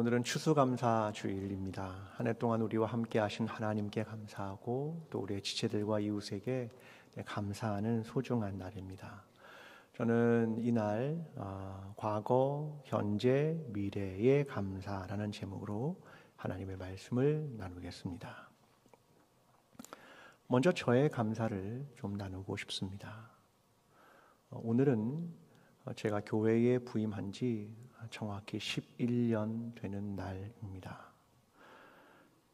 오늘은 추수감사 주일입니다. 한 해 동안 우리와 함께 하신 하나님께 감사하고 또 우리의 지체들과 이웃에게 감사하는 소중한 날입니다. 저는 이날 과거, 현재, 미래의 감사라는 제목으로 하나님의 말씀을 나누겠습니다. 먼저 저의 감사를 좀 나누고 싶습니다. 오늘은 제가 교회에 부임한 지 정확히 11년 되는 날입니다.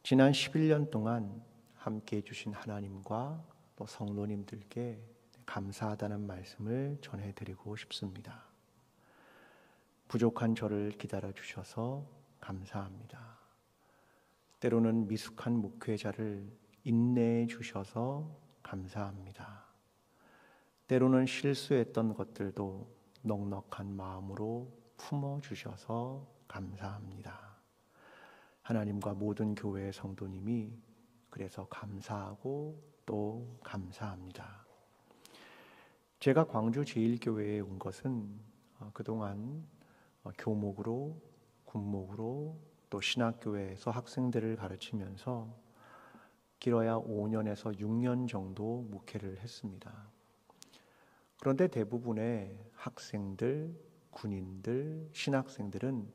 지난 11년 동안 함께 해주신 하나님과 또 성도님들께 감사하다는 말씀을 전해드리고 싶습니다. 부족한 저를 기다려주셔서 감사합니다. 때로는 미숙한 목회자를 인내해 주셔서 감사합니다. 때로는 실수했던 것들도 넉넉한 마음으로 품어주셔서 감사합니다. 하나님과 모든 교회의 성도님이 그래서 감사하고 또 감사합니다. 제가 광주 제1교회에 온 것은 그동안 교목으로, 군목으로 또 신학교회에서 학생들을 가르치면서 길어야 5년에서 6년 정도 목회를 했습니다. 그런데 대부분의 학생들, 군인들, 신학생들은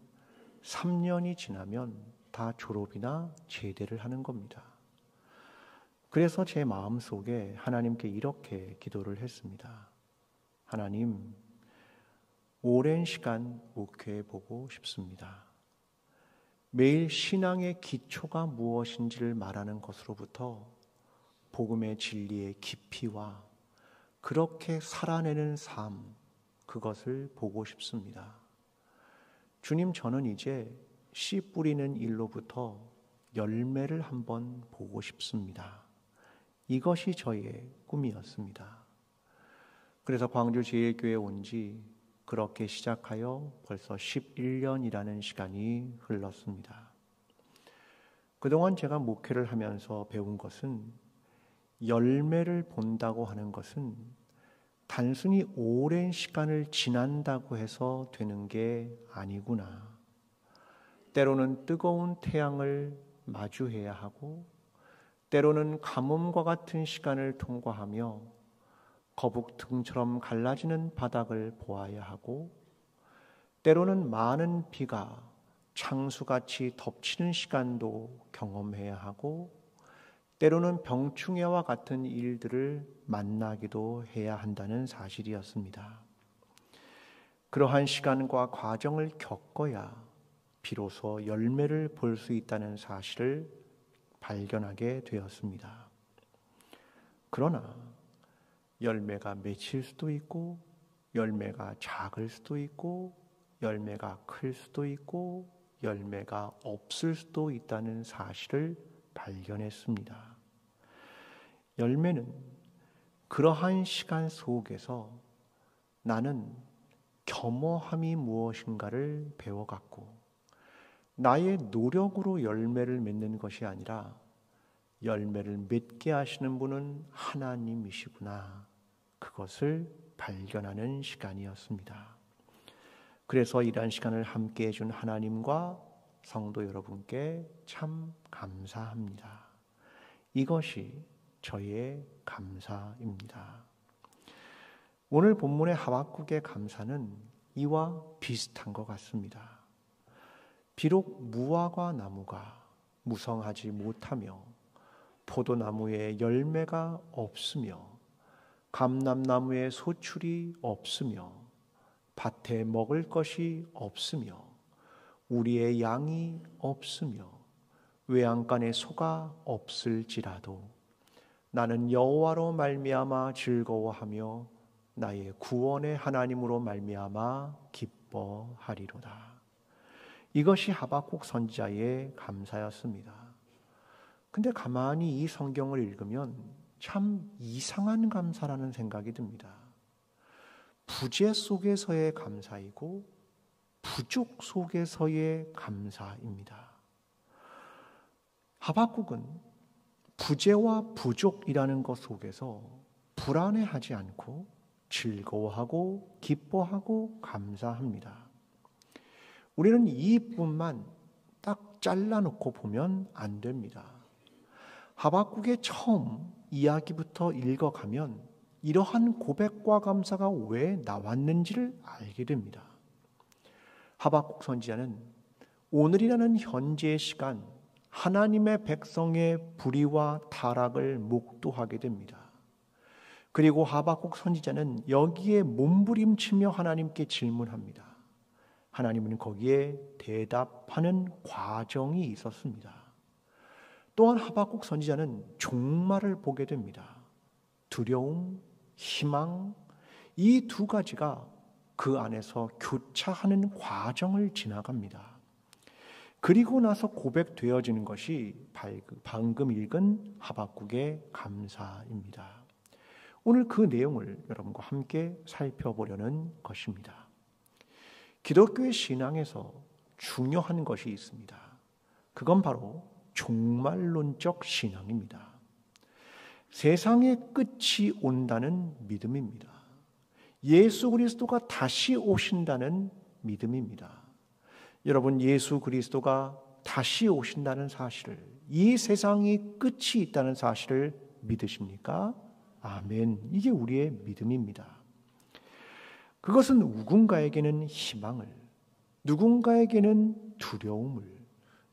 3년이 지나면 다 졸업이나 제대를 하는 겁니다. 그래서 제 마음속에 하나님께 이렇게 기도를 했습니다. 하나님, 오랜 시간 목회해 보고 싶습니다. 매일 신앙의 기초가 무엇인지를 말하는 것으로부터 복음의 진리의 깊이와 그렇게 살아내는 삶, 그것을 보고 싶습니다. 주님, 저는 이제 씨 뿌리는 일로부터 열매를 한번 보고 싶습니다. 이것이 저희의 꿈이었습니다. 그래서 광주 제1교회에 온 지 그렇게 시작하여 벌써 11년이라는 시간이 흘렀습니다. 그동안 제가 목회를 하면서 배운 것은 열매를 본다고 하는 것은 단순히 오랜 시간을 지난다고 해서 되는 게 아니구나. 때로는 뜨거운 태양을 마주해야 하고 때로는 가뭄과 같은 시간을 통과하며 거북등처럼 갈라지는 바닥을 보아야 하고 때로는 많은 비가 창수같이 덮치는 시간도 경험해야 하고 때로는 병충해와 같은 일들을 만나기도 해야 한다는 사실이었습니다. 그러한 시간과 과정을 겪어야 비로소 열매를 볼 수 있다는 사실을 발견하게 되었습니다. 그러나 열매가 맺힐 수도 있고 열매가 작을 수도 있고 열매가 클 수도 있고 열매가 없을 수도 있다는 사실을 발견했습니다. 열매는 그러한 시간 속에서 나는 겸허함이 무엇인가를 배워갔고 나의 노력으로 열매를 맺는 것이 아니라 열매를 맺게 하시는 분은 하나님이시구나. 그것을 발견하는 시간이었습니다. 그래서 이러한 시간을 함께 해준 하나님과 성도 여러분께 참 감사합니다. 이것이 저의 감사입니다. 오늘 본문의 하박국의 감사는 이와 비슷한 것 같습니다. 비록 무화과 나무가 무성하지 못하며 포도나무에 열매가 없으며 감람나무에 소출이 없으며 밭에 먹을 것이 없으며 우리의 양이 없으며 외양간에 소가 없을지라도 나는 여호와로 말미암아 즐거워하며 나의 구원의 하나님으로 말미암아 기뻐하리로다. 이것이 하박국 선지자의 감사였습니다. 근데 가만히 이 성경을 읽으면 참 이상한 감사라는 생각이 듭니다. 부재 속에서의 감사이고 부족 속에서의 감사입니다. 하박국은 부재와 부족이라는 것 속에서 불안해하지 않고 즐거워하고 기뻐하고 감사합니다. 우리는 이뿐만 잘라놓고 보면 안 됩니다. 하박국의 처음 이야기부터 읽어가면 이러한 고백과 감사가 왜 나왔는지를 알게 됩니다. 하박국 선지자는 오늘이라는 현재의 시간 하나님의 백성의 불의와 타락을 목도하게 됩니다. 그리고 하박국 선지자는 여기에 몸부림치며 하나님께 질문합니다. 하나님은 거기에 대답하는 과정이 있었습니다. 또한 하박국 선지자는 종말을 보게 됩니다. 두려움, 희망, 이 두 가지가 그 안에서 교차하는 과정을 지나갑니다. 그리고 나서 고백되어지는 것이 방금 읽은 하박국의 감사입니다. 오늘 그 내용을 여러분과 함께 살펴보려는 것입니다. 기독교의 신앙에서 중요한 것이 있습니다. 그건 바로 종말론적 신앙입니다. 세상의 끝이 온다는 믿음입니다. 예수 그리스도가 다시 오신다는 믿음입니다. 여러분, 예수 그리스도가 다시 오신다는 사실을, 이 세상이 끝이 있다는 사실을 믿으십니까? 아멘. 이게 우리의 믿음입니다. 그것은 누군가에게는 희망을, 누군가에게는 두려움을,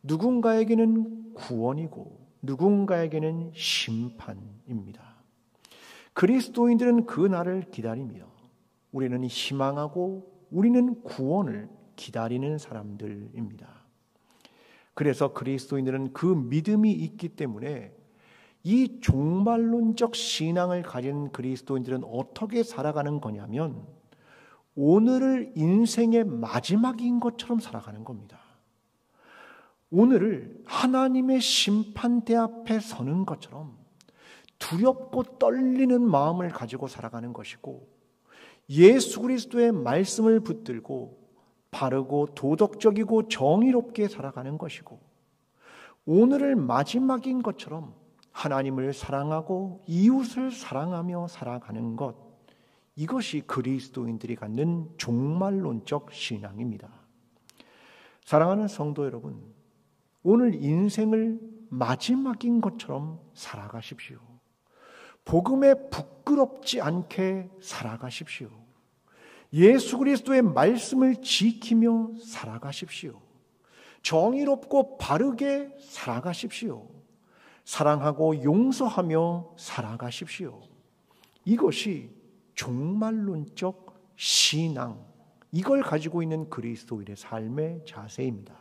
누군가에게는 구원이고 누군가에게는 심판입니다. 그리스도인들은 그 날을 기다리며 우리는 희망하고 우리는 구원을 기다리는 사람들입니다. 그래서 그리스도인들은 그 믿음이 있기 때문에 이 종말론적 신앙을 가진 그리스도인들은 어떻게 살아가는 거냐면 오늘을 인생의 마지막인 것처럼 살아가는 겁니다. 오늘을 하나님의 심판대 앞에 서는 것처럼 두렵고 떨리는 마음을 가지고 살아가는 것이고, 예수 그리스도의 말씀을 붙들고 바르고 도덕적이고 정의롭게 살아가는 것이고, 오늘을 마지막인 것처럼 하나님을 사랑하고 이웃을 사랑하며 살아가는 것, 이것이 그리스도인들이 갖는 종말론적 신앙입니다. 사랑하는 성도 여러분, 오늘 인생을 마지막인 것처럼 살아가십시오. 복음에 부끄럽지 않게 살아가십시오. 예수 그리스도의 말씀을 지키며 살아가십시오. 정의롭고 바르게 살아가십시오. 사랑하고 용서하며 살아가십시오. 이것이 종말론적 신앙, 이걸 가지고 있는 그리스도인의 삶의 자세입니다.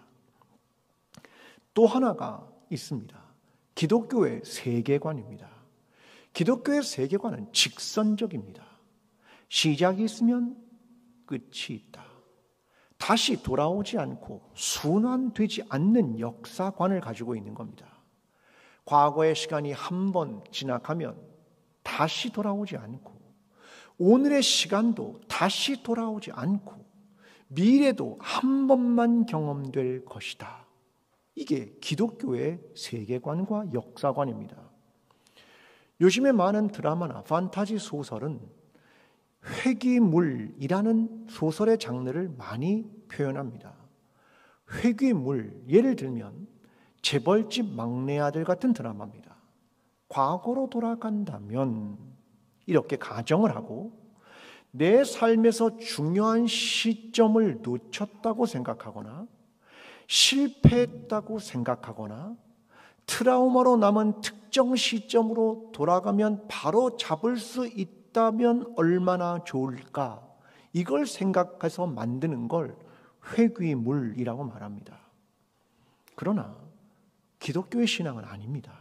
또 하나가 있습니다. 기독교의 세계관입니다. 기독교의 세계관은 직선적입니다. 시작이 있으면 끝이 있다. 다시 돌아오지 않고 순환되지 않는 역사관을 가지고 있는 겁니다. 과거의 시간이 한 번 지나가면 다시 돌아오지 않고, 오늘의 시간도 다시 돌아오지 않고, 미래도 한 번만 경험될 것이다. 이게 기독교의 세계관과 역사관입니다. 요즘에 많은 드라마나 판타지 소설은 회귀물이라는 소설의 장르를 많이 표현합니다. 회귀물, 예를 들면 재벌집 막내 아들 같은 드라마입니다. 과거로 돌아간다면, 이렇게 가정을 하고 내 삶에서 중요한 시점을 놓쳤다고 생각하거나 실패했다고 생각하거나 트라우마로 남은 특정 시점으로 돌아가면 바로 잡을 수 있다면 얼마나 좋을까, 이걸 생각해서 만드는 걸 회귀물이라고 말합니다. 그러나 기독교의 신앙은 아닙니다.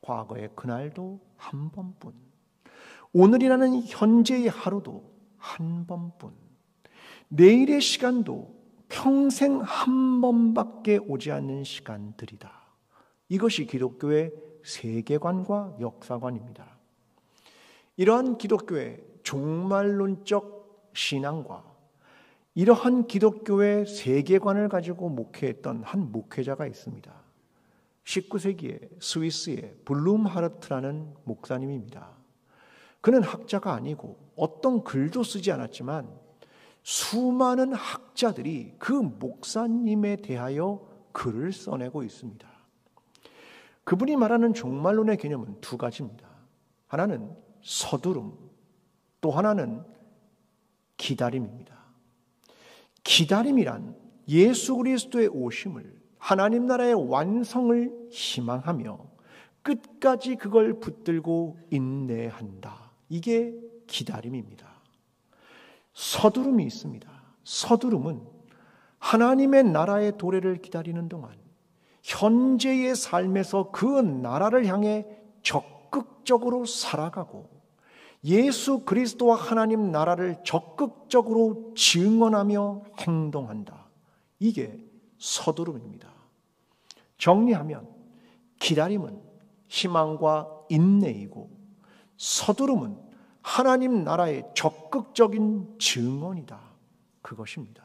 과거의 그날도 한 번뿐, 오늘이라는 현재의 하루도 한 번뿐, 내일의 시간도 평생 한 번밖에 오지 않는 시간들이다. 이것이 기독교의 세계관과 역사관입니다. 이러한 기독교의 종말론적 신앙과 이러한 기독교의 세계관을 가지고 목회했던 한 목회자가 있습니다. 19세기에 스위스의 블룸하르트라는 목사님입니다. 그는 학자가 아니고 어떤 글도 쓰지 않았지만 수많은 학자들이 그 목사님에 대하여 글을 써내고 있습니다. 그분이 말하는 종말론의 개념은 두 가지입니다. 하나는 서두름, 또 하나는 기다림입니다. 기다림이란 예수 그리스도의 오심을, 하나님 나라의 완성을 희망하며 끝까지 그걸 붙들고 인내한다. 이게 기다림입니다. 서두름이 있습니다. 서두름은 하나님의 나라의 도래를 기다리는 동안 현재의 삶에서 그 나라를 향해 적극적으로 살아가고 예수 그리스도와 하나님 나라를 적극적으로 증언하며 행동한다. 이게 서두름입니다. 정리하면 기다림은 희망과 인내이고 서두름은 하나님 나라의 적극적인 증언이다. 그것입니다.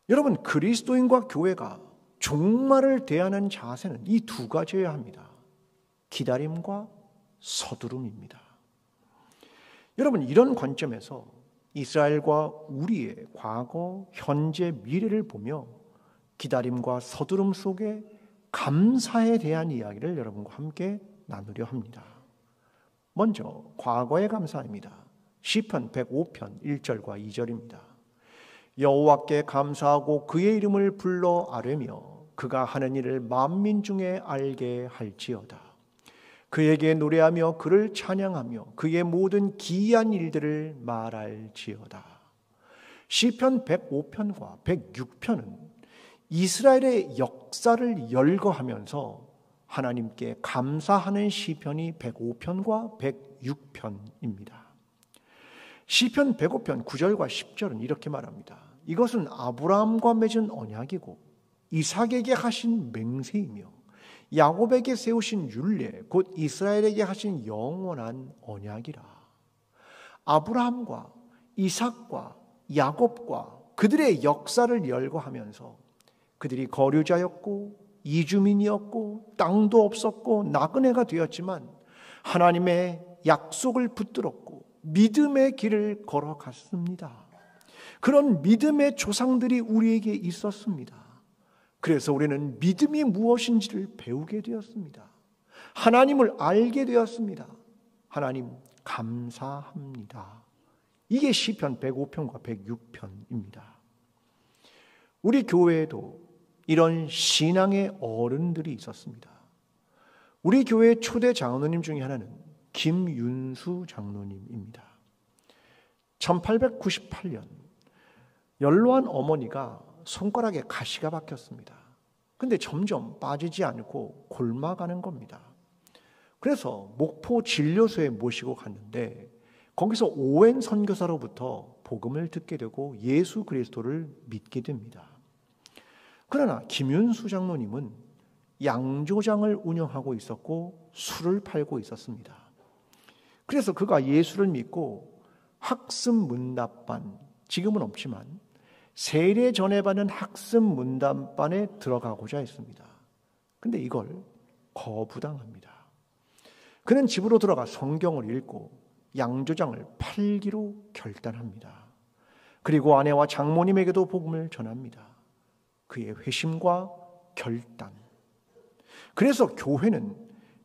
여러분, 그리스도인과 교회가 종말을 대하는 자세는 이 두 가지여야 합니다. 기다림과 서두름입니다. 여러분, 이런 관점에서 이스라엘과 우리의 과거, 현재, 미래를 보며 기다림과 서두름 속에 감사에 대한 이야기를 여러분과 함께 나누려 합니다. 먼저 과거의 감사입니다. 시편 105편 1절과 2절입니다. 여호와께 감사하고 그의 이름을 불러 아뢰며 그가 하는 일을 만민 중에 알게 할지어다. 그에게 노래하며 그를 찬양하며 그의 모든 기이한 일들을 말할지어다. 시편 105편과 106편은 이스라엘의 역사를 열거하면서 하나님께 감사하는 시편이 105편과 106편입니다. 시편 105편 9절과 10절은 이렇게 말합니다. 이것은 아브라함과 맺은 언약이고 이삭에게 하신 맹세이며 야곱에게 세우신 율례 곧 이스라엘에게 하신 영원한 언약이라. 아브라함과 이삭과 야곱과 그들의 역사를 열거하면서 그들이 거류자였고 이주민이었고 땅도 없었고 나그네가 되었지만 하나님의 약속을 붙들었고 믿음의 길을 걸어갔습니다. 그런 믿음의 조상들이 우리에게 있었습니다. 그래서 우리는 믿음이 무엇인지를 배우게 되었습니다. 하나님을 알게 되었습니다. 하나님 감사합니다. 이게 시편 105편과 106편입니다. 우리 교회에도 이런 신앙의 어른들이 있었습니다. 우리 교회의 초대 장로님 중에 하나는 김윤수 장로님입니다. 1898년 연로한 어머니가 손가락에 가시가 박혔습니다. 근데 점점 빠지지 않고 곪아가는 겁니다. 그래서 목포 진료소에 모시고 갔는데 거기서 오웬 선교사로부터 복음을 듣게 되고 예수 그리스도를 믿게 됩니다. 그러나 김윤수 장로님은 양조장을 운영하고 있었고 술을 팔고 있었습니다. 그래서 그가 예수를 믿고 학습 문답반, 지금은 없지만 세례 전해받는 학습 문답반에 들어가고자 했습니다. 근데 이걸 거부당합니다. 그는 집으로 들어가 성경을 읽고 양조장을 팔기로 결단합니다. 그리고 아내와 장모님에게도 복음을 전합니다. 그의 회심과 결단. 그래서 교회는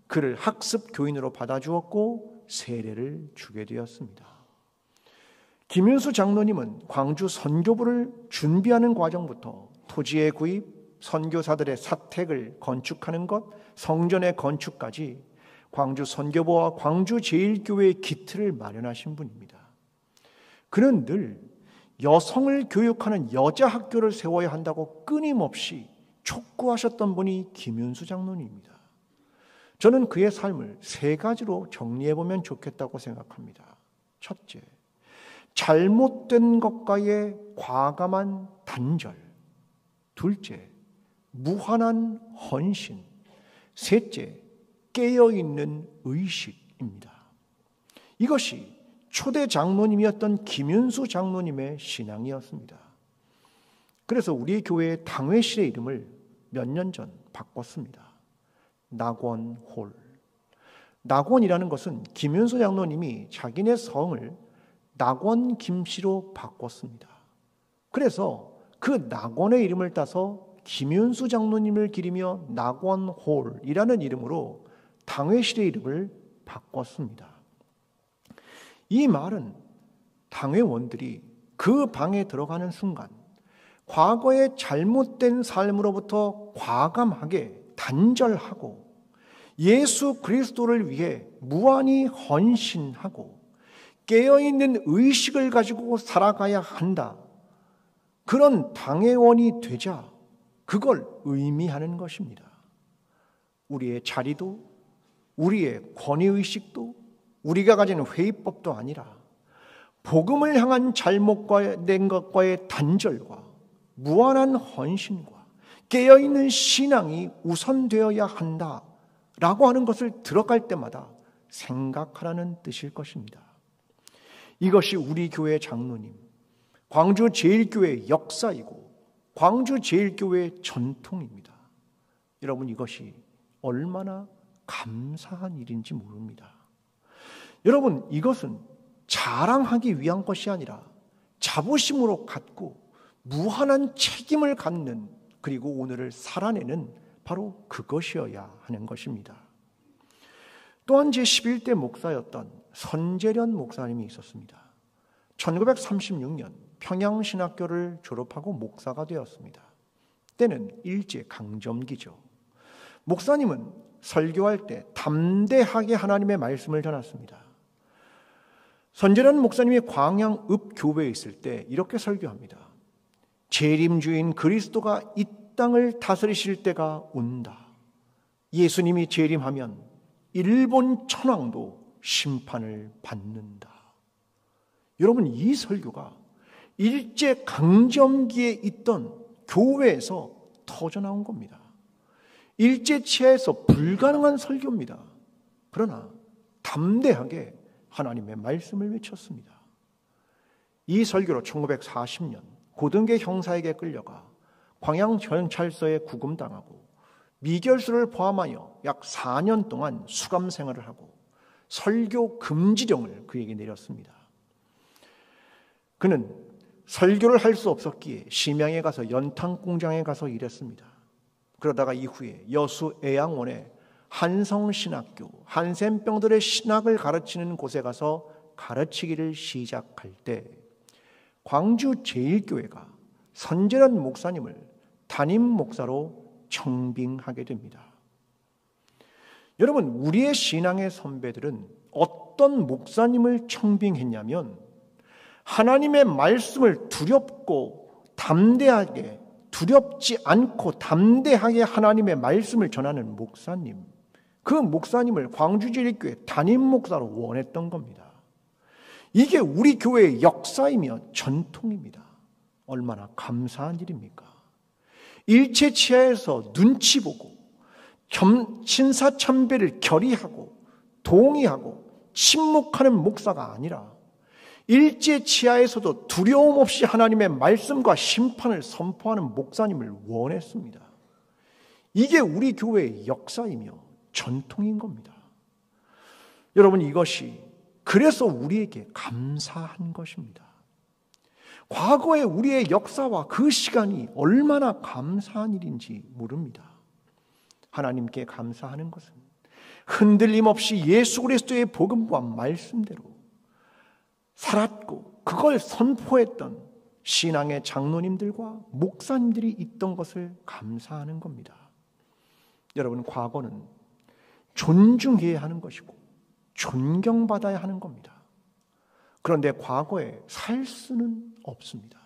그를 학습 교인으로 받아주었고 세례를 주게 되었습니다. 김윤수 장로님은 광주 선교부를 준비하는 과정부터 토지의 구입, 선교사들의 사택을 건축하는 것, 성전의 건축까지 광주 선교부와 광주 제일교회의 기틀을 마련하신 분입니다. 그는 늘 여성을 교육하는 여자 학교를 세워야 한다고 끊임없이 촉구하셨던 분이 김윤수 장로님입니다. 저는 그의 삶을 세 가지로 정리해보면 좋겠다고 생각합니다. 첫째, 잘못된 것과의 과감한 단절. 둘째, 무한한 헌신. 셋째, 깨어있는 의식입니다. 이것이 초대 장로님이었던 김윤수 장로님의 신앙이었습니다. 그래서 우리 교회의 당회실의 이름을 몇 년 전 바꿨습니다. 낙원홀. 낙원이라는 것은 김윤수 장로님이 자기네 성을 낙원 김씨로 바꿨습니다. 그래서 그 낙원의 이름을 따서 김윤수 장로님을 기리며 낙원홀이라는 이름으로 당회실의 이름을 바꿨습니다. 이 말은 당회원들이 그 방에 들어가는 순간 과거의 잘못된 삶으로부터 과감하게 단절하고 예수 그리스도를 위해 무한히 헌신하고 깨어있는 의식을 가지고 살아가야 한다. 그런 당회원이 되자 그걸 의미하는 것입니다. 우리의 자리도 우리의 권위의식도 우리가 가진 회의법도 아니라 복음을 향한 잘못된 것과의 단절과 무한한 헌신과 깨어있는 신앙이 우선되어야 한다라고 하는 것을 들어갈 때마다 생각하라는 뜻일 것입니다. 이것이 우리 교회 장로님, 광주 제일교회의 역사이고 광주 제일교회의 전통입니다. 여러분, 이것이 얼마나 감사한 일인지 모릅니다. 여러분, 이것은 자랑하기 위한 것이 아니라 자부심으로 갖고 무한한 책임을 갖는, 그리고 오늘을 살아내는 바로 그것이어야 하는 것입니다. 또한 제11대 목사였던 선재련 목사님이 있었습니다. 1936년 평양신학교를 졸업하고 목사가 되었습니다. 때는 일제강점기죠. 목사님은 설교할 때 담대하게 하나님의 말씀을 전했습니다. 선재련 목사님이 광양읍 교회에 있을 때 이렇게 설교합니다. 재림주인 그리스도가 이 땅을 다스리실 때가 온다. 예수님이 재림하면 일본 천황도 심판을 받는다. 여러분, 이 설교가 일제강점기에 있던 교회에서 터져나온 겁니다. 일제치하에서 불가능한 설교입니다. 그러나 담대하게 하나님의 말씀을 외쳤습니다. 이 설교로 1940년 고등계 형사에게 끌려가 광양경찰서에 구금당하고 미결수를 포함하여 약 4년 동안 수감 생활을 하고 설교 금지령을 그에게 내렸습니다. 그는 설교를 할 수 없었기에 심양에 가서 연탄 공장에 가서 일했습니다. 그러다가 이후에 여수 애양원에 한성신학교, 한센병들의 신학을 가르치는 곳에 가서 가르치기를 시작할 때 광주 제일교회가 선재련 목사님을 담임 목사로 청빙하게 됩니다. 여러분, 우리의 신앙의 선배들은 어떤 목사님을 청빙했냐면 하나님의 말씀을 두렵고 담대하게, 두렵지 않고 담대하게 하나님의 말씀을 전하는 목사님, 그 목사님을 광주제일교회 담임 목사로 원했던 겁니다. 이게 우리 교회의 역사이며 전통입니다. 얼마나 감사한 일입니까? 일체치하에서 눈치 보고 신사참배를 결의하고 동의하고 침묵하는 목사가 아니라 일제치하에서도 두려움 없이 하나님의 말씀과 심판을 선포하는 목사님을 원했습니다. 이게 우리 교회의 역사이며 전통인 겁니다. 여러분, 이것이 그래서 우리에게 감사한 것입니다. 과거의 우리의 역사와 그 시간이 얼마나 감사한 일인지 모릅니다. 하나님께 감사하는 것은 흔들림 없이 예수 그리스도의 복음과 말씀대로 살았고 그걸 선포했던 신앙의 장로님들과 목사님들이 있던 것을 감사하는 겁니다. 여러분, 과거는 존중해야 하는 것이고 존경받아야 하는 겁니다. 그런데 과거에 살 수는 없습니다.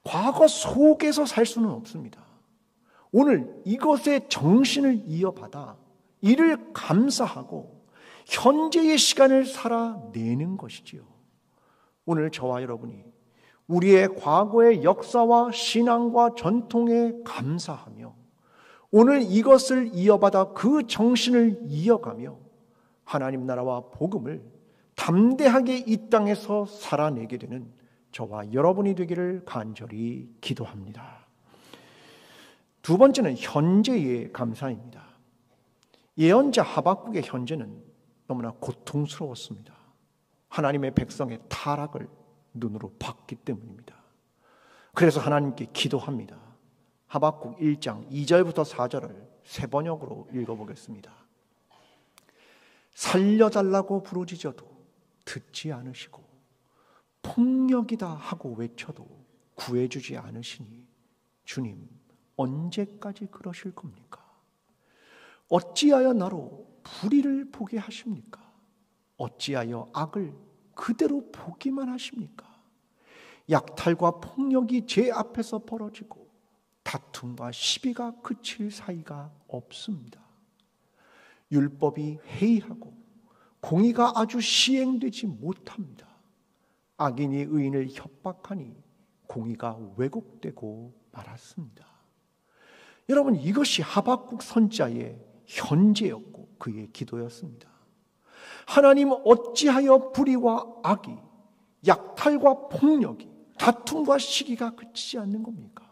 과거 속에서 살 수는 없습니다. 오늘 이것의 정신을 이어받아 이를 감사하고 현재의 시간을 살아내는 것이지요. 오늘 저와 여러분이 우리의 과거의 역사와 신앙과 전통에 감사하며 오늘 이것을 이어받아 그 정신을 이어가며 하나님 나라와 복음을 담대하게 이 땅에서 살아내게 되는 저와 여러분이 되기를 간절히 기도합니다. 두 번째는 현재의 감사입니다. 예언자 하박국의 현재는 너무나 고통스러웠습니다. 하나님의 백성의 타락을 눈으로 봤기 때문입니다. 그래서 하나님께 기도합니다. 하박국 1장 2절부터 4절을 세 번역으로 읽어보겠습니다. 살려달라고 부르짖어도 듣지 않으시고 폭력이다 하고 외쳐도 구해주지 않으시니 주님 언제까지 그러실 겁니까? 어찌하여 나로 불의를 보게 하십니까? 어찌하여 악을 그대로 보기만 하십니까? 약탈과 폭력이 제 앞에서 벌어지고 다툼과 시비가 그칠 사이가 없습니다. 율법이 해이하고 공의가 아주 시행되지 못합니다. 악인이 의인을 협박하니 공의가 왜곡되고 말았습니다. 여러분, 이것이 하박국 선지자의 현재였고 그의 기도였습니다. 하나님 어찌하여 불의와 악이, 약탈과 폭력이, 다툼과 시기가 그치지 않는 겁니까?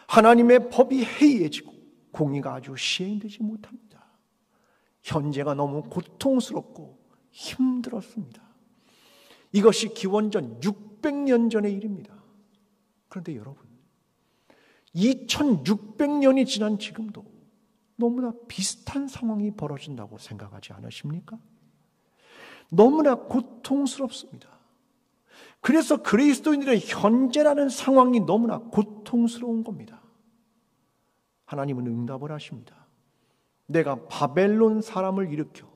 하나님의 법이 해이해지고 공의가 아주 시행되지 못합니다. 현재가 너무 고통스럽고 힘들었습니다. 이것이 기원전 600년 전의 일입니다. 그런데 여러분, 2600년이 지난 지금도 너무나 비슷한 상황이 벌어진다고 생각하지 않으십니까? 너무나 고통스럽습니다. 그래서 그리스도인들의 현재라는 상황이 너무나 고통스러운 겁니다. 하나님은 응답을 하십니다. 내가 바벨론 사람을 일으켜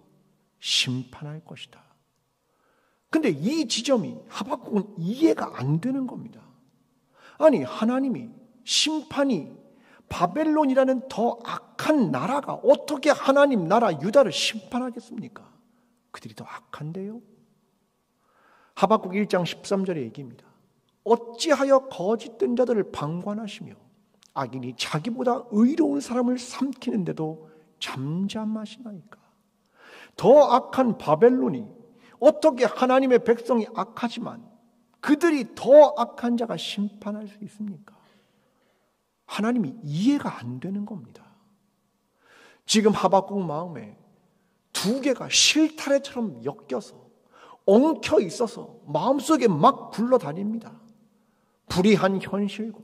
심판할 것이다. 근데 이 지점이 하박국은 이해가 안 되는 겁니다. 아니, 하나님이 심판이 바벨론이라는 더 악한 나라가 어떻게 하나님 나라 유다를 심판하겠습니까? 그들이 더 악한데요? 하박국 1장 13절의 얘기입니다. 어찌하여 거짓된 자들을 방관하시며 악인이 자기보다 의로운 사람을 삼키는데도 잠잠하시나이까? 더 악한 바벨론이 어떻게 하나님의 백성이 악하지만 그들이 더 악한 자가 심판할 수 있습니까? 하나님이 이해가 안 되는 겁니다. 지금 하박국 마음에 두 개가 실타래처럼 엮여서 엉켜 있어서 마음속에 막 굴러다닙니다. 불의한 현실과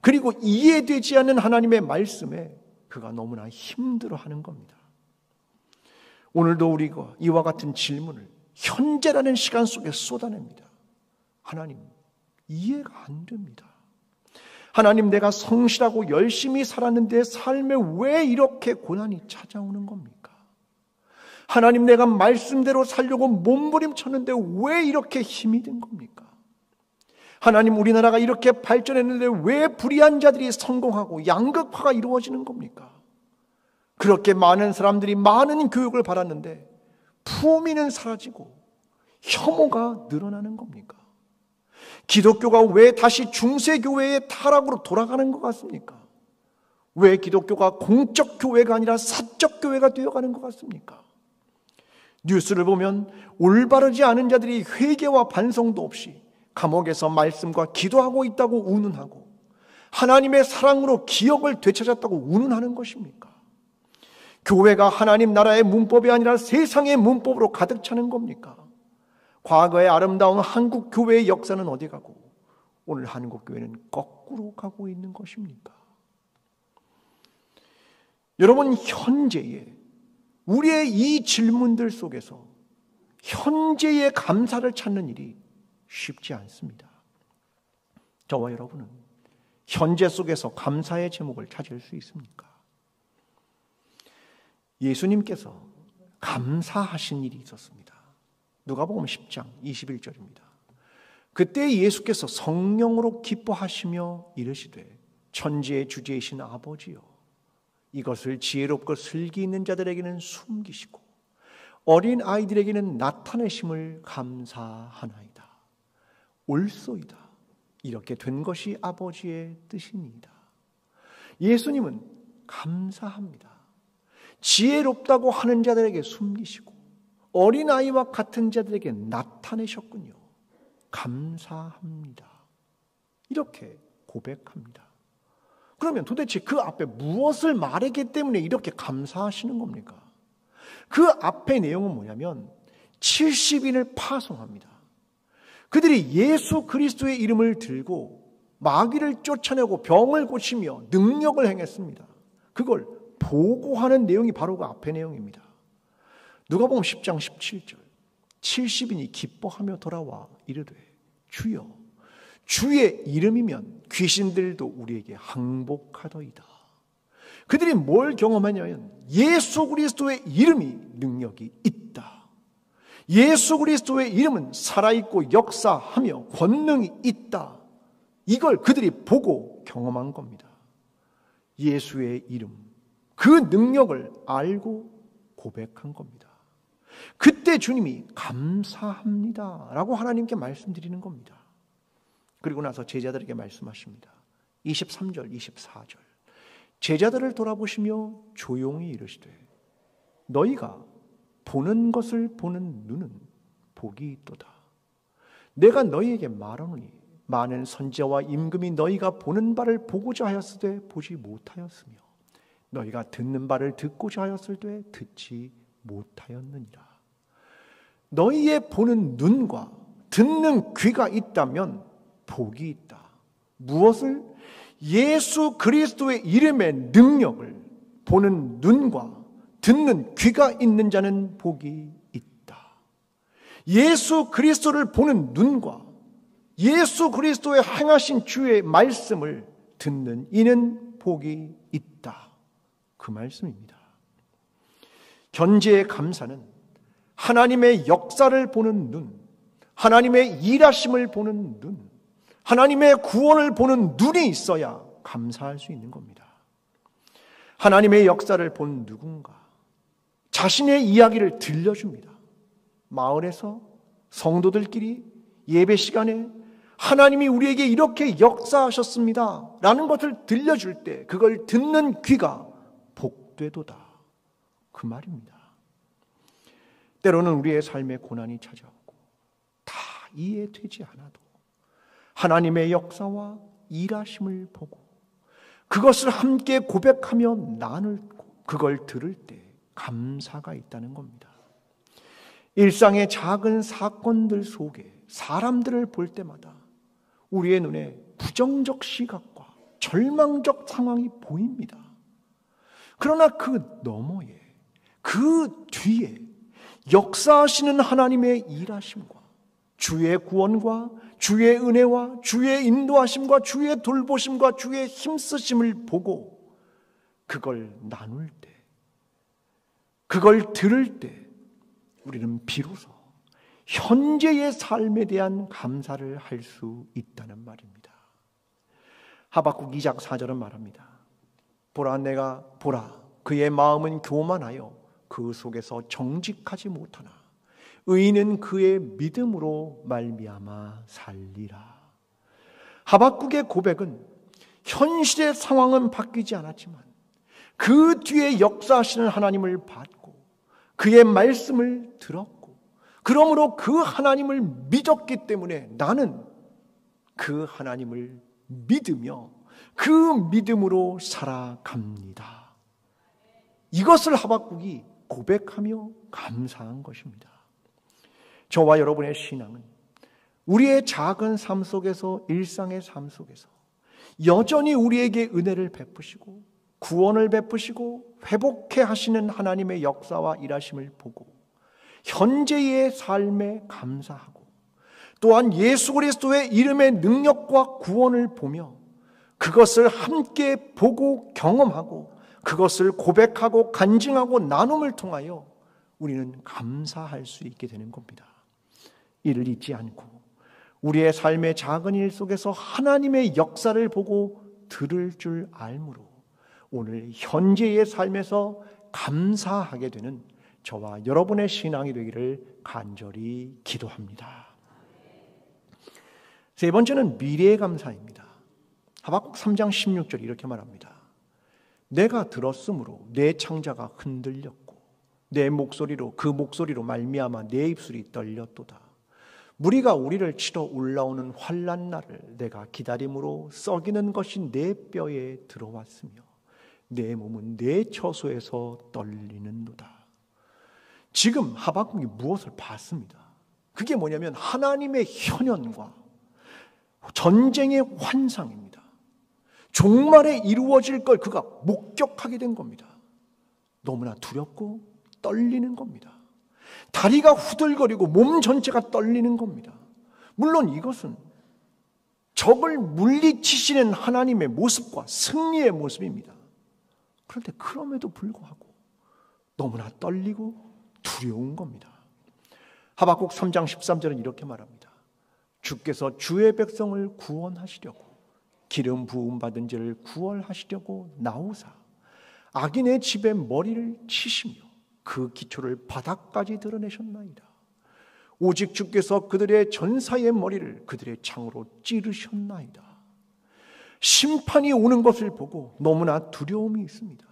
그리고 이해되지 않는 하나님의 말씀에 그가 너무나 힘들어하는 겁니다. 오늘도 우리가 이와 같은 질문을 현재라는 시간 속에 쏟아냅니다. 하나님, 이해가 안 됩니다. 하나님, 내가 성실하고 열심히 살았는데 삶에 왜 이렇게 고난이 찾아오는 겁니까? 하나님, 내가 말씀대로 살려고 몸부림쳤는데 왜 이렇게 힘이 든 겁니까? 하나님, 우리나라가 이렇게 발전했는데 왜 불의한 자들이 성공하고 양극화가 이루어지는 겁니까? 그렇게 많은 사람들이 많은 교육을 받았는데 품위는 사라지고 혐오가 늘어나는 겁니까? 기독교가 왜 다시 중세교회의 타락으로 돌아가는 것 같습니까? 왜 기독교가 공적 교회가 아니라 사적 교회가 되어가는 것 같습니까? 뉴스를 보면 올바르지 않은 자들이 회개와 반성도 없이 감옥에서 말씀과 기도하고 있다고 운운하고 하나님의 사랑으로 기억을 되찾았다고 운운하는 것입니까? 교회가 하나님 나라의 문법이 아니라 세상의 문법으로 가득 차는 겁니까? 과거의 아름다운 한국 교회의 역사는 어디 가고 오늘 한국 교회는 거꾸로 가고 있는 것입니까? 여러분, 현재에 우리의 이 질문들 속에서 현재의 감사를 찾는 일이 쉽지 않습니다. 저와 여러분은 현재 속에서 감사의 제목을 찾을 수 있습니까? 예수님께서 감사하신 일이 있었습니다. 누가복음 10장 21절입니다. 그때 예수께서 성령으로 기뻐하시며 이르시되 천지의 주제이신 아버지여, 이것을 지혜롭고 슬기 있는 자들에게는 숨기시고 어린 아이들에게는 나타내심을 감사하나이다. 옳소이다. 이렇게 된 것이 아버지의 뜻이니이다. 예수님은 감사합니다. 지혜롭다고 하는 자들에게 숨기시고 어린아이와 같은 자들에게 나타내셨군요. 감사합니다. 이렇게 고백합니다. 그러면 도대체 그 앞에 무엇을 말했기 때문에 이렇게 감사하시는 겁니까? 그 앞의 내용은 뭐냐면 70인을 파송합니다. 그들이 예수 그리스도의 이름을 들고 마귀를 쫓아내고 병을 고치며 능력을 행했습니다. 그걸 보고하는 내용이 바로 그 앞의 내용입니다. 누가복음 10장 17절 70인이 기뻐하며 돌아와 이르되 주여 주의 이름이면 귀신들도 우리에게 항복하더이다. 그들이 뭘 경험하냐면 예수 그리스도의 이름이 능력이 있다. 예수 그리스도의 이름은 살아있고 역사하며 권능이 있다. 이걸 그들이 보고 경험한 겁니다. 예수의 이름, 그 능력을 알고 고백한 겁니다. 그때 주님이 감사합니다 라고 하나님께 말씀드리는 겁니다. 그리고 나서 제자들에게 말씀하십니다. 23절, 24절 제자들을 돌아보시며 조용히 이르시되 너희가 보는 것을 보는 눈은 복이 있도다. 내가 너희에게 말하노니 많은 선지자와 임금이 너희가 보는 바를 보고자 하였으되 보지 못하였으며 너희가 듣는 바를 듣고자 하였을때 듣지 못하였느니라. 너희의 보는 눈과 듣는 귀가 있다면 복이 있다. 무엇을? 예수 그리스도의 이름의 능력을 보는 눈과 듣는 귀가 있는 자는 복이 있다. 예수 그리스도를 보는 눈과 예수 그리스도의 행하신 주의 말씀을 듣는 이는 복이 있다. 그 말씀입니다. 현재의 감사는 하나님의 역사를 보는 눈, 하나님의 일하심을 보는 눈, 하나님의 구원을 보는 눈이 있어야 감사할 수 있는 겁니다. 하나님의 역사를 본 누군가 자신의 이야기를 들려줍니다. 마을에서 성도들끼리 예배 시간에 하나님이 우리에게 이렇게 역사하셨습니다 라는 것을 들려줄 때 그걸 듣는 귀가 복되도다. 그 말입니다. 때로는 우리의 삶에 고난이 찾아오고 다 이해되지 않아도 하나님의 역사와 일하심을 보고 그것을 함께 고백하며 나누고 그걸 들을 때 감사가 있다는 겁니다. 일상의 작은 사건들 속에 사람들을 볼 때마다 우리의 눈에 부정적 시각과 절망적 상황이 보입니다. 그러나 그 너머에, 그 뒤에 역사하시는 하나님의 일하심과 주의 구원과 주의 은혜와 주의 인도하심과 주의 돌보심과 주의 힘쓰심을 보고 그걸 나눌 때, 그걸 들을 때 우리는 비로소 현재의 삶에 대한 감사를 할 수 있다는 말입니다. 하박국 2장 4절은 말합니다. 보라 내가 보라 그의 마음은 교만하여 그 속에서 정직하지 못하나 의인은 그의 믿음으로 말미암아 살리라. 하박국의 고백은 현실의 상황은 바뀌지 않았지만 그 뒤에 역사하시는 하나님을 받고 그의 말씀을 들었고 그러므로 그 하나님을 믿었기 때문에 나는 그 하나님을 믿으며 그 믿음으로 살아갑니다. 이것을 하박국이 고백하며 감사한 것입니다. 저와 여러분의 신앙은 우리의 작은 삶 속에서 일상의 삶 속에서 여전히 우리에게 은혜를 베푸시고 구원을 베푸시고 회복해 하시는 하나님의 역사와 일하심을 보고 현재의 삶에 감사하고 또한 예수 그리스도의 이름의 능력과 구원을 보며 그것을 함께 보고 경험하고 그것을 고백하고 간증하고 나눔을 통하여 우리는 감사할 수 있게 되는 겁니다. 이를 잊지 않고 우리의 삶의 작은 일 속에서 하나님의 역사를 보고 들을 줄 알므로 오늘 현재의 삶에서 감사하게 되는 저와 여러분의 신앙이 되기를 간절히 기도합니다. 세 번째는 미래의 감사입니다. 하박국 3장 16절 이렇게 말합니다. 내가 들었으므로 내 창자가 흔들렸고 내 목소리로 그 목소리로 말미암아 내 입술이 떨렸도다. 무리가 우리를 치러 올라오는 환난 날을 내가 기다림으로 썩이는 것이 내 뼈에 들어왔으며 내 몸은 내 처소에서 떨리는도다. 지금 하박국이 무엇을 봤습니다. 그게 뭐냐면 하나님의 현현과 전쟁의 환상입니다. 종말에 이루어질 걸 그가 목격하게 된 겁니다. 너무나 두렵고 떨리는 겁니다. 다리가 후들거리고 몸 전체가 떨리는 겁니다. 물론 이것은 적을 물리치시는 하나님의 모습과 승리의 모습입니다. 그런데 그럼에도 불구하고 너무나 떨리고 두려운 겁니다. 하박국 3장 13절은 이렇게 말합니다. 주께서 주의 백성을 구원하시려고 기름 부음 받은 자를 구원하시려고 나오사 악인의 집에 머리를 치시며 그 기초를 바닥까지 드러내셨나이다. 오직 주께서 그들의 전사의 머리를 그들의 창으로 찌르셨나이다. 심판이 오는 것을 보고 너무나 두려움이 있습니다.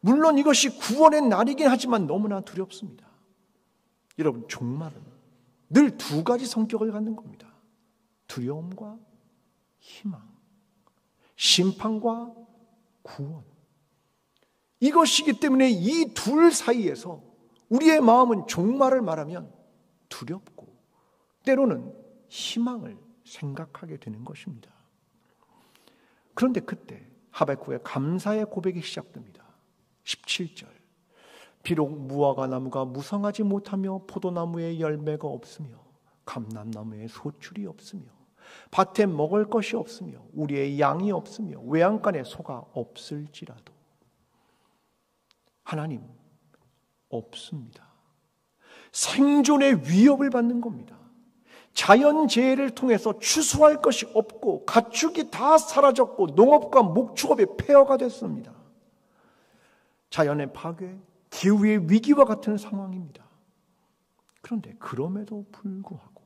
물론 이것이 구원의 날이긴 하지만 너무나 두렵습니다. 여러분, 종말은 늘 두 가지 성격을 갖는 겁니다. 두려움과 희망, 심판과 구원. 이것이기 때문에 이 둘 사이에서 우리의 마음은 종말을 말하면 두렵고 때로는 희망을 생각하게 되는 것입니다. 그런데 그때 하박국의 감사의 고백이 시작됩니다. 17절. 비록 무화과 나무가 무성하지 못하며 포도나무에 열매가 없으며 감람나무에 소출이 없으며 밭에 먹을 것이 없으며 우리의 양이 없으며 외양간에 소가 없을지라도 하나님 없습니다. 생존의 위협을 받는 겁니다. 자연재해를 통해서 추수할 것이 없고 가축이 다 사라졌고 농업과 목축업이 폐허가 됐습니다. 자연의 파괴, 기후의 위기와 같은 상황입니다. 그런데 그럼에도 불구하고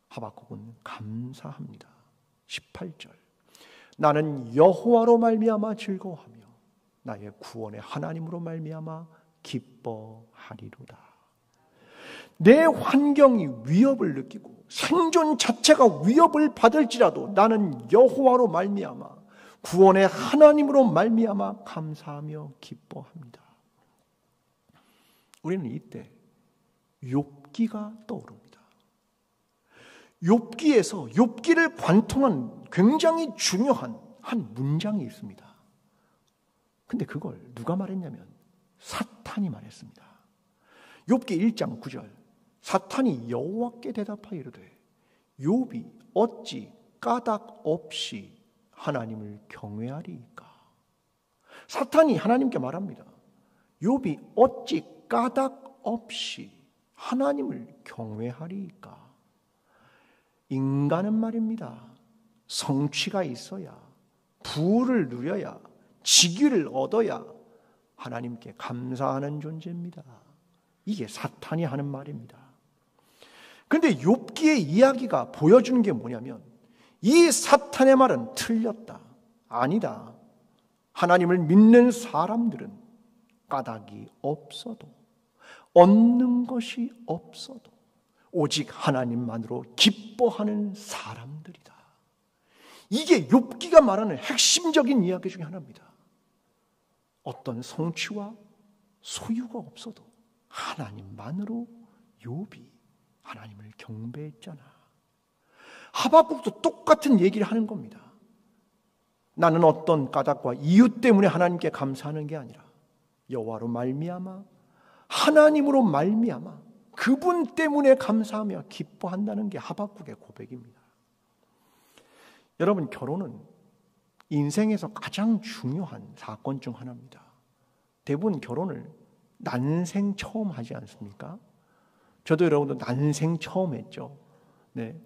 하박국은 감사합니다. 18절. 나는 여호와로 말미암아 즐거워하며 나의 구원의 하나님으로 말미암아 기뻐하리로다. 내 환경이 위협을 느끼고 생존 자체가 위협을 받을지라도 나는 여호와로 말미암아 구원의 하나님으로 말미암아 감사하며 기뻐합니다. 우리는 이때 욥기가 떠오릅니다. 욥기에서 욥기를 관통한 굉장히 중요한 한 문장이 있습니다. 근데 그걸 누가 말했냐면 사탄이 말했습니다. 욥기 1장 9절. 사탄이 여호와께 대답하여 이르되 욥이 어찌 까닭 없이 하나님을 경외하리이까. 사탄이 하나님께 말합니다. 욥이 어찌 까닭 없이 하나님을 경외하리이까. 인간은 말입니다. 성취가 있어야, 부를 누려야, 직위를 얻어야 하나님께 감사하는 존재입니다. 이게 사탄이 하는 말입니다. 그런데 욥기의 이야기가 보여주는 게 뭐냐면 이 사탄의 말은 틀렸다. 아니다. 하나님을 믿는 사람들은 까닭이 없어도 얻는 것이 없어도 오직 하나님만으로 기뻐하는 사람들이다. 이게 욥기가 말하는 핵심적인 이야기 중에 하나입니다. 어떤 성취와 소유가 없어도 하나님만으로 욥이 하나님을 경배했잖아. 하박국도 똑같은 얘기를 하는 겁니다. 나는 어떤 까닭과 이유 때문에 하나님께 감사하는 게 아니라 여호와로 말미암아 하나님으로 말미암아 그분 때문에 감사하며 기뻐한다는 게 하박국의 고백입니다. 여러분, 결혼은 인생에서 가장 중요한 사건 중 하나입니다. 대부분 결혼을 난생 처음 하지 않습니까? 저도 여러분도 난생 처음 했죠. 네.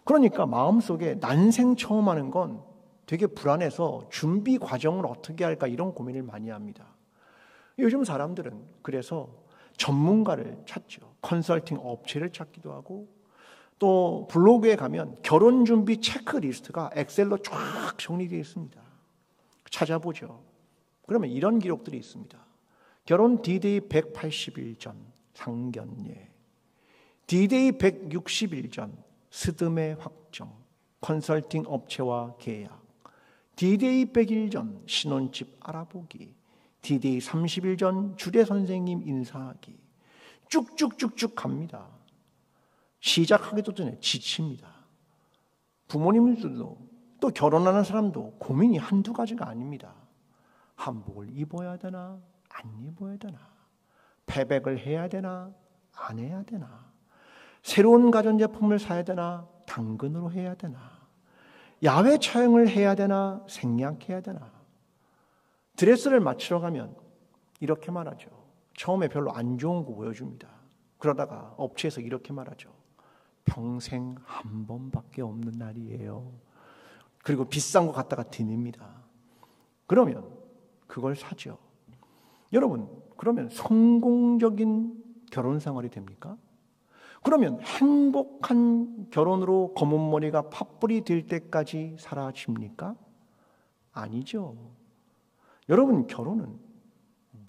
그러니까 마음속에 난생 처음 하는 건 되게 불안해서 준비 과정을 어떻게 할까 이런 고민을 많이 합니다. 요즘 사람들은 그래서 전문가를 찾죠. 컨설팅 업체를 찾기도 하고 또 블로그에 가면 결혼 준비 체크리스트가 엑셀로 쫙 정리되어 있습니다. 찾아보죠. 그러면 이런 기록들이 있습니다. 결혼 D-Day 180일 전 상견례, D-Day 160일 전 스드메 확정, 컨설팅 업체와 계약, D-Day 100일 전 신혼집 알아보기, D-Day 30일 전 주례 선생님 인사하기, 쭉쭉쭉쭉 갑니다. 시작하기도 전에 지칩니다. 부모님들도 또 결혼하는 사람도 고민이 한두 가지가 아닙니다. 한복을 입어야 되나 안 입어야 되나, 패백을 해야 되나 안 해야 되나, 새로운 가전제품을 사야 되나 당근으로 해야 되나, 야외 촬영을 해야 되나 생략해야 되나. 드레스를 맞추러 가면 이렇게 말하죠. 처음에 별로 안 좋은 거 보여줍니다. 그러다가 업체에서 이렇게 말하죠. 평생 한 번밖에 없는 날이에요. 그리고 비싼 거 갖다가 드립니다. 그러면 그걸 사죠. 여러분, 그러면 성공적인 결혼 생활이 됩니까? 그러면 행복한 결혼으로 검은 머리가 팥불이 될 때까지 살아집니까? 아니죠. 여러분, 결혼은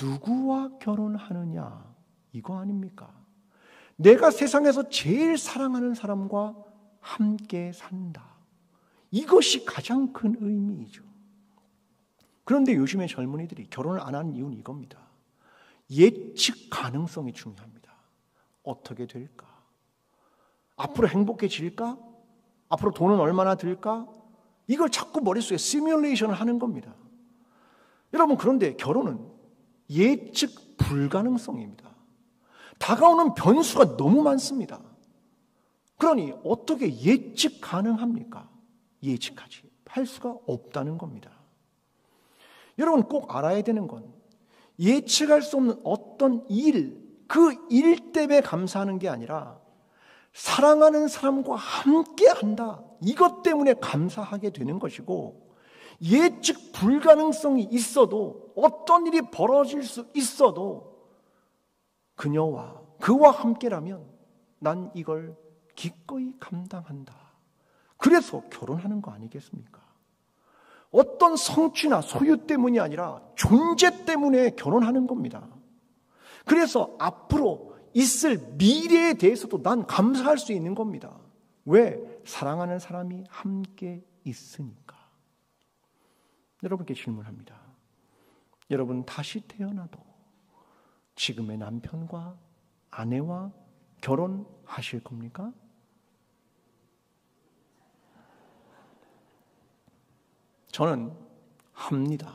누구와 결혼하느냐 이거 아닙니까? 내가 세상에서 제일 사랑하는 사람과 함께 산다. 이것이 가장 큰 의미이죠. 그런데 요즘의 젊은이들이 결혼을 안 하는 이유는 이겁니다. 예측 가능성이 중요합니다. 어떻게 될까? 앞으로 행복해질까? 앞으로 돈은 얼마나 들까? 이걸 자꾸 머릿속에 시뮬레이션을 하는 겁니다. 여러분, 그런데 결혼은 예측 불가능성입니다. 다가오는 변수가 너무 많습니다. 그러니 어떻게 예측 가능합니까? 예측하지 할 수가 없다는 겁니다. 여러분, 꼭 알아야 되는 건 예측할 수 없는 어떤 일, 그 일 때문에 감사하는 게 아니라 사랑하는 사람과 함께 한다. 이것 때문에 감사하게 되는 것이고, 예측 불가능성이 있어도, 어떤 일이 벌어질 수 있어도 그와 함께라면 난 이걸 기꺼이 감당한다. 그래서 결혼하는 거 아니겠습니까? 어떤 성취나 소유 때문이 아니라 존재 때문에 결혼하는 겁니다. 그래서 앞으로 있을 미래에 대해서도 난 감사할 수 있는 겁니다. 왜? 사랑하는 사람이 함께 있으니까. 여러분께 질문합니다. 여러분, 다시 태어나도 지금의 남편과 아내와 결혼하실 겁니까? 저는 합니다.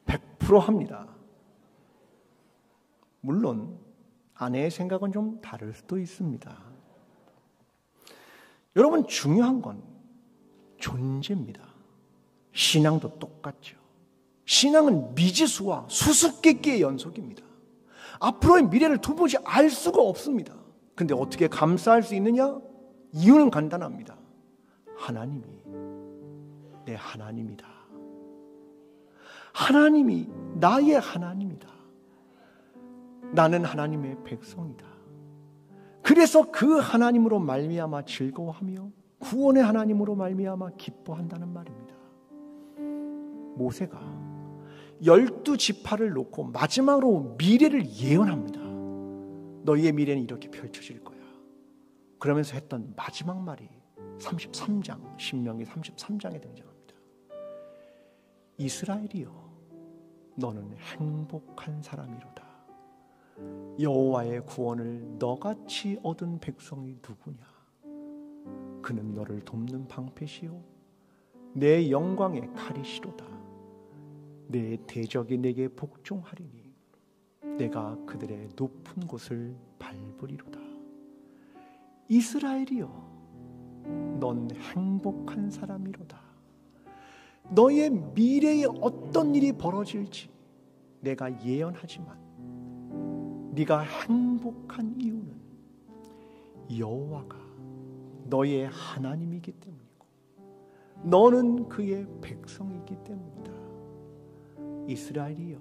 100% 합니다. 물론 아내의 생각은 좀 다를 수도 있습니다. 여러분, 중요한 건 존재입니다. 신앙도 똑같죠. 신앙은 미지수와 수수께끼의 연속입니다. 앞으로의 미래를 도무지 알 수가 없습니다. 근데 어떻게 감사할 수 있느냐? 이유는 간단합니다. 하나님이 내 하나님이다. 하나님이 나의 하나님이다. 나는 하나님의 백성이다. 그래서 그 하나님으로 말미암아 즐거워하며 구원의 하나님으로 말미암아 기뻐한다는 말입니다. 모세가 12지파를 놓고 마지막으로 미래를 예언합니다. 너희의 미래는 이렇게 펼쳐질 거야. 그러면서 했던 마지막 말이 33장, 신명기 33장에 등장합니다. 이스라엘이여, 너는 행복한 사람이로다. 여호와의 구원을 너같이 얻은 백성이 누구냐? 그는 너를 돕는 방패시요 내 영광의 칼이시로다. 내 대적이 내게 복종하리니 내가 그들의 높은 곳을 밟으리로다. 이스라엘이여, 넌 행복한 사람이로다. 너의 미래에 어떤 일이 벌어질지 내가 예언하지만 네가 행복한 이유는 여호와가 너의 하나님이기 때문이고 너는 그의 백성이기 때문이다. 이스라엘이여,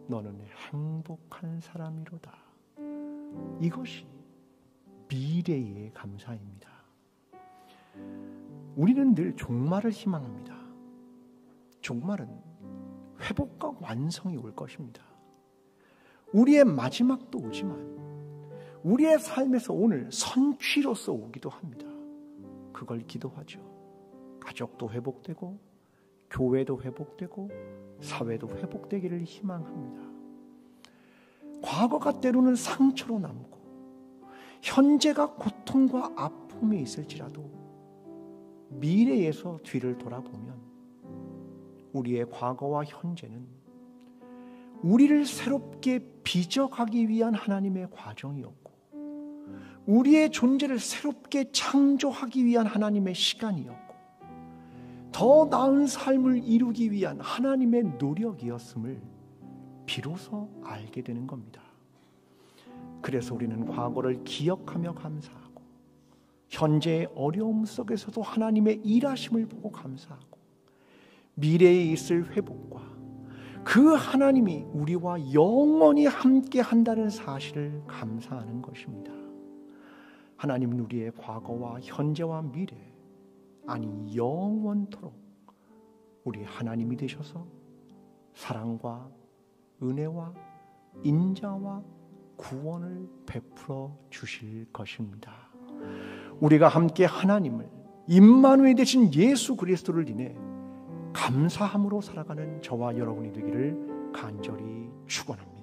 너는 행복한 사람이로다. 이것이 미래의 감사입니다. 우리는 늘 종말을 희망합니다. 종말은 회복과 완성이 올 것입니다. 우리의 마지막도 오지만 우리의 삶에서 오늘 선취로서 오기도 합니다. 그걸 기도하죠. 가족도 회복되고 교회도 회복되고 사회도 회복되기를 희망합니다. 과거가 때로는 상처로 남고 현재가 고통과 아픔, 아픔이 있을지라도 미래에서 뒤를 돌아보면 우리의 과거와 현재는 우리를 새롭게 빚어가기 위한 하나님의 과정이었고, 우리의 존재를 새롭게 창조하기 위한 하나님의 시간이었고, 더 나은 삶을 이루기 위한 하나님의 노력이었음을 비로소 알게 되는 겁니다. 그래서 우리는 과거를 기억하며 감사하고, 현재의 어려움 속에서도 하나님의 일하심을 보고 감사하고, 미래에 있을 회복과 그 하나님이 우리와 영원히 함께 한다는 사실을 감사하는 것입니다. 하나님은 우리의 과거와 현재와 미래, 아니 영원토록 우리 하나님이 되셔서 사랑과 은혜와 인자와 구원을 베풀어 주실 것입니다. 우리가 함께 하나님을, 임마누엘 되신 예수 그리스도를 인해 감사함으로 살아가는 저와 여러분이 되기를 간절히 축원합니다.